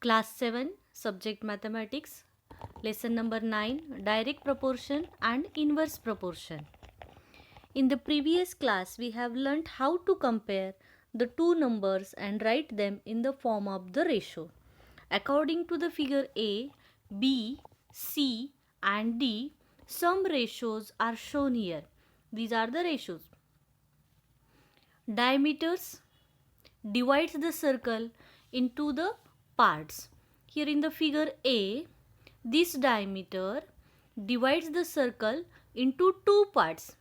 Class 7, Subject Mathematics, Lesson number 9, Direct Proportion and Inverse Proportion. In the previous class, we have learnt how to compare the two numbers and write them in the form of the ratio. According to the figure A, B, C and D, some ratios are shown here. These are the ratios. Diameters divides the circle into the parts. Here in the figure A, this diameter divides the circle into two parts.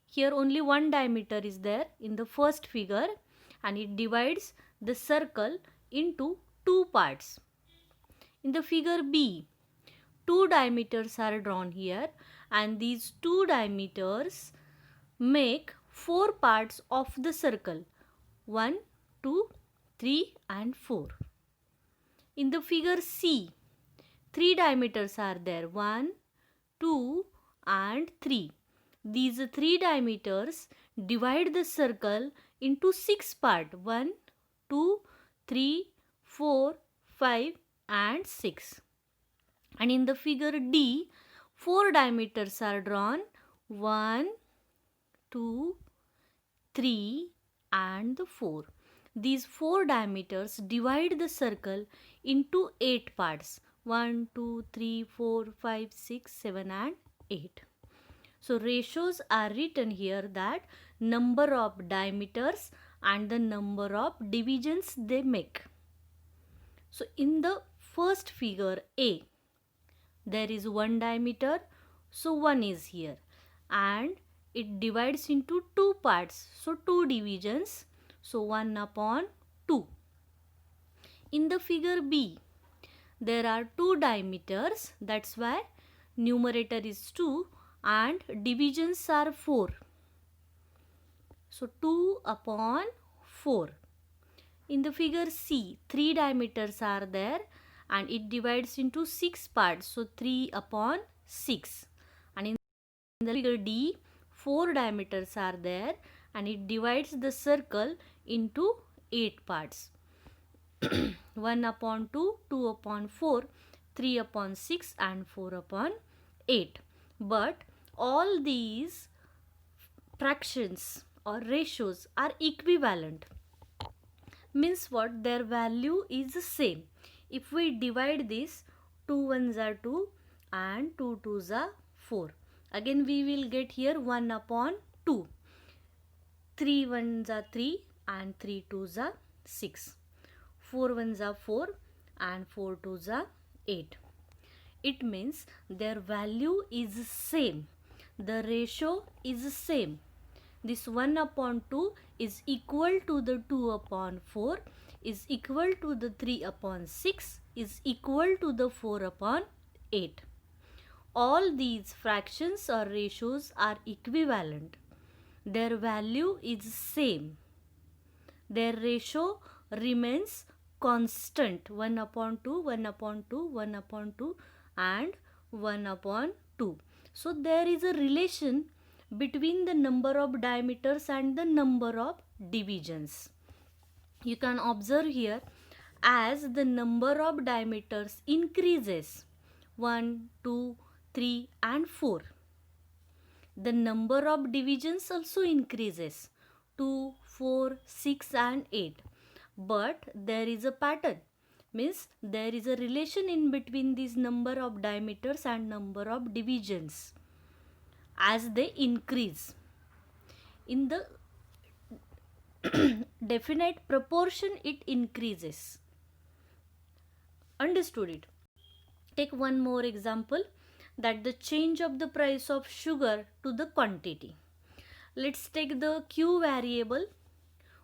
Here only one diameter is there in the first figure and it divides the circle into two parts. In the figure B, two diameters are drawn here and these two diameters make four parts of the circle. 1, 2, 3 and 4. In the figure C, three diameters are there. 1, 2 and 3. These three diameters divide the circle into six parts. 1, 2, 3, 4, 5 and 6. And in the figure D, four diameters are drawn. 1, 2, 3 and 4. These four diameters divide the circle into 8 parts. 1, 2, 3, 4, 5, 6, 7 and 8. So ratios are written here that number of diameters and the number of divisions they make. So in the first figure A, there is one diameter, so 1 is here and it divides into two parts, so two divisions, so 1 upon 2. In the figure B, there are two diameters, that's why numerator is 2 and divisions are 4. So 2 upon 4. In the figure C, three diameters are there and it divides into 6 parts, so 3 upon 6. And in the figure D, four diameters are there and it divides the circle into 8 parts. 1 upon 2, 2 upon 4, 3 upon 6 and 4 upon 8. But all these fractions or ratios are equivalent. Means what? Their value is the same. If we divide this, 2 ones are 2 and 2 twos are 4. Again we will get here 1 upon 2. 3 ones are 3 and 3 twos are 6. 4 ones are 4 and 4 twos are 8. It means their value is same. The ratio is same. This 1 upon 2 is equal to the 2 upon 4, is equal to the 3 upon 6, is equal to the 4 upon 8. All these fractions or ratios are equivalent. Their value is same. Their ratio remains constant. 1 upon 2, 1 upon 2, 1 upon 2 and 1 upon 2. So there is a relation between the number of diameters and the number of divisions. You can observe here, as the number of diameters increases 1, 2, 3 and 4, the number of divisions also increases 2, 4, 6 and 8. But there is a pattern, means there is a relation in between these number of diameters and number of divisions as they increase. In the definite proportion it increases. Understood it? Take one more example, that the change of the price of sugar to the quantity. Let's take the Q variable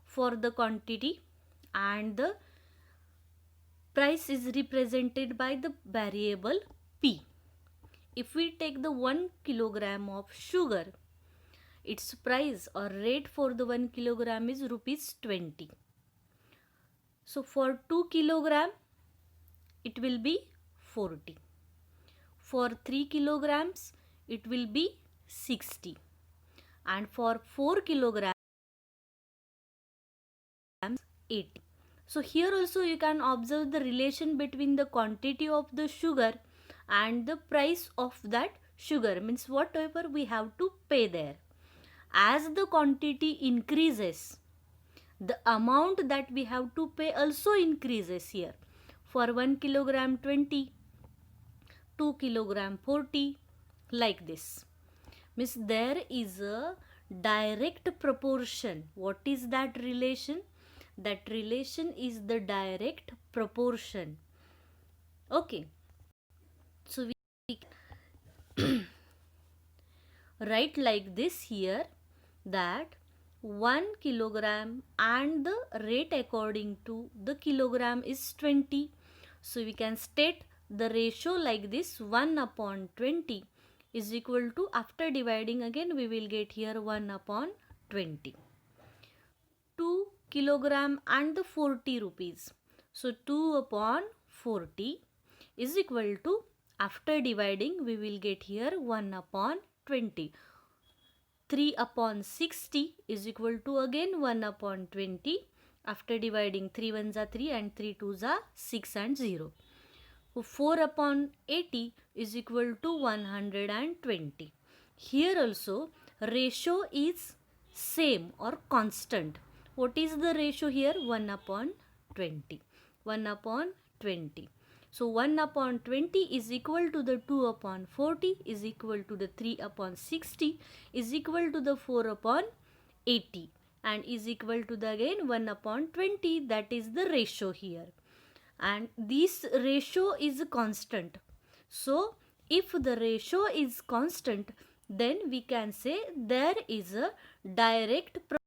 for the quantity and the price is represented by the variable P. If we take the 1 kilogram of sugar, its price or rate for the 1 kilogram is rupees 20. So for 2 kilogram, it will be 40. For 3 kilograms, it will be 60. And for 4 kilograms, 80. So here also you can observe the relation between the quantity of the sugar and the price of that sugar, means whatever we have to pay there. As the quantity increases, the amount that we have to pay also increases here. For 1 kilogram 20, 2 kilogram 40, like this. Means there is a direct proportion. What is that relation? That relation is the direct proportion. Okay, so we write like this here, that 1 kilogram and the rate according to the kilogram is 20. So we can state the ratio like this: 1 upon 20 is equal to, after dividing again we will get here 1 upon 20. 2 kilogram and the 40 rupees. So 2 upon 40 is equal to, after dividing we will get here 1 upon 20. 3 upon 60 is equal to again 1 upon 20. After dividing, 3 ones are 3 and 3 twos are 6 and 0. 4 upon 80 is equal to 120. Here also ratio is same or constant. What is the ratio here? 1 upon 20. 1 upon 20. So 1 upon 20 is equal to the 2 upon 40 is equal to the 3 upon 60 is equal to the 4 upon 80 and is equal to the again 1 upon 20. That is the ratio here. And this ratio is constant. So if the ratio is constant, then we can say there is a direct proportion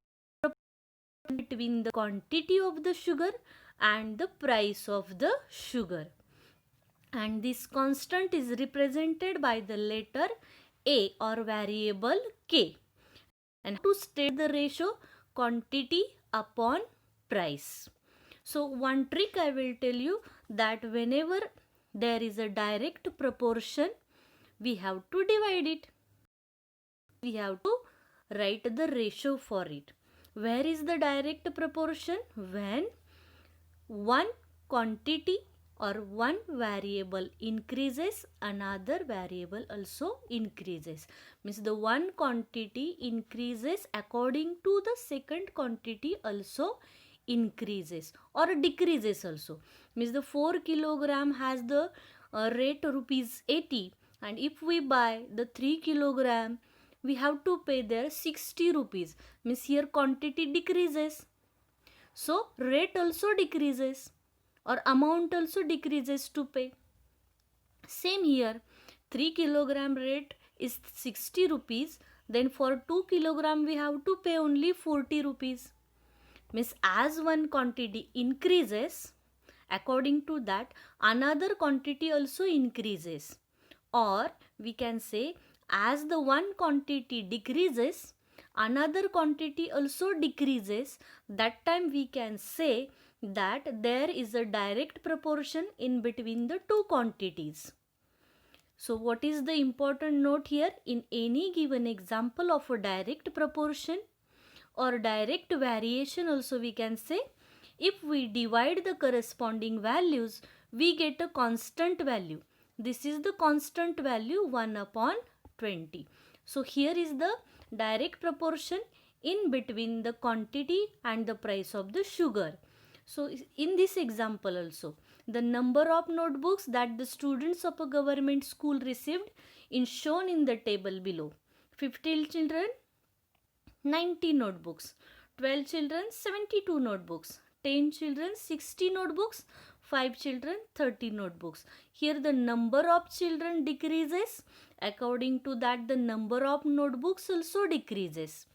between the quantity of the sugar and the price of the sugar. And this constant is represented by the letter A or variable K. And to state the ratio, quantity upon price. So one trick I will tell you, that whenever there is a direct proportion, we have to divide it. We have to write the ratio for it. Where is the direct proportion? When one quantity or one variable increases, another variable also increases. Means the one quantity increases according to the second quantity also increases or decreases also. Means the 4 kilogram has the rate rupees 80, and if we buy the 3 kilogram, we have to pay there 60 rupees. Means here quantity decreases, so rate also decreases or amount also decreases to pay. Same here, 3 kilogram rate is 60 rupees, then for 2 kilogram we have to pay only 40 rupees. Means as one quantity increases, according to that another quantity also increases. Or we can say, as the one quantity decreases, another quantity also decreases. That time we can say that there is a direct proportion in between the two quantities. So what is the important note here? In any given example of a direct proportion or direct variation also, we can say, if we divide the corresponding values, we get a constant value. This is the constant value 1 upon 20. So here is the direct proportion in between the quantity and the price of the sugar. So in this example also, the number of notebooks that the students of a government school received is shown in the table below. 50 children, 90 notebooks. 12 children, 72 notebooks. 10 children, 60 notebooks. 5 children, 30 notebooks. Here the number of children decreases. According to that, the number of notebooks also decreases.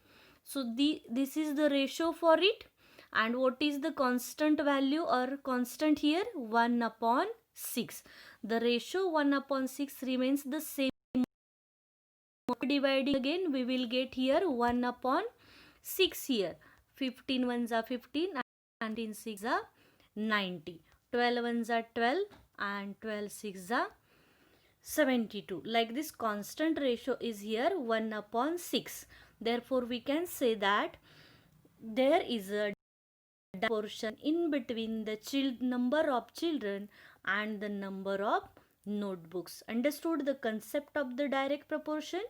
So this is the ratio for it. And what is the constant value or constant here? 1 upon 6. The ratio 1 upon 6 remains the same. Dividing again, we will get here 1 upon 6 here. 15 ones are 15 and 19 6 are 90. 12 ones are 12 and 12 6 are 72. Like this, constant ratio is here 1 upon 6. Therefore, we can say that there is a proportion in between the number of children and the number of notebooks. Understood the concept of the direct proportion?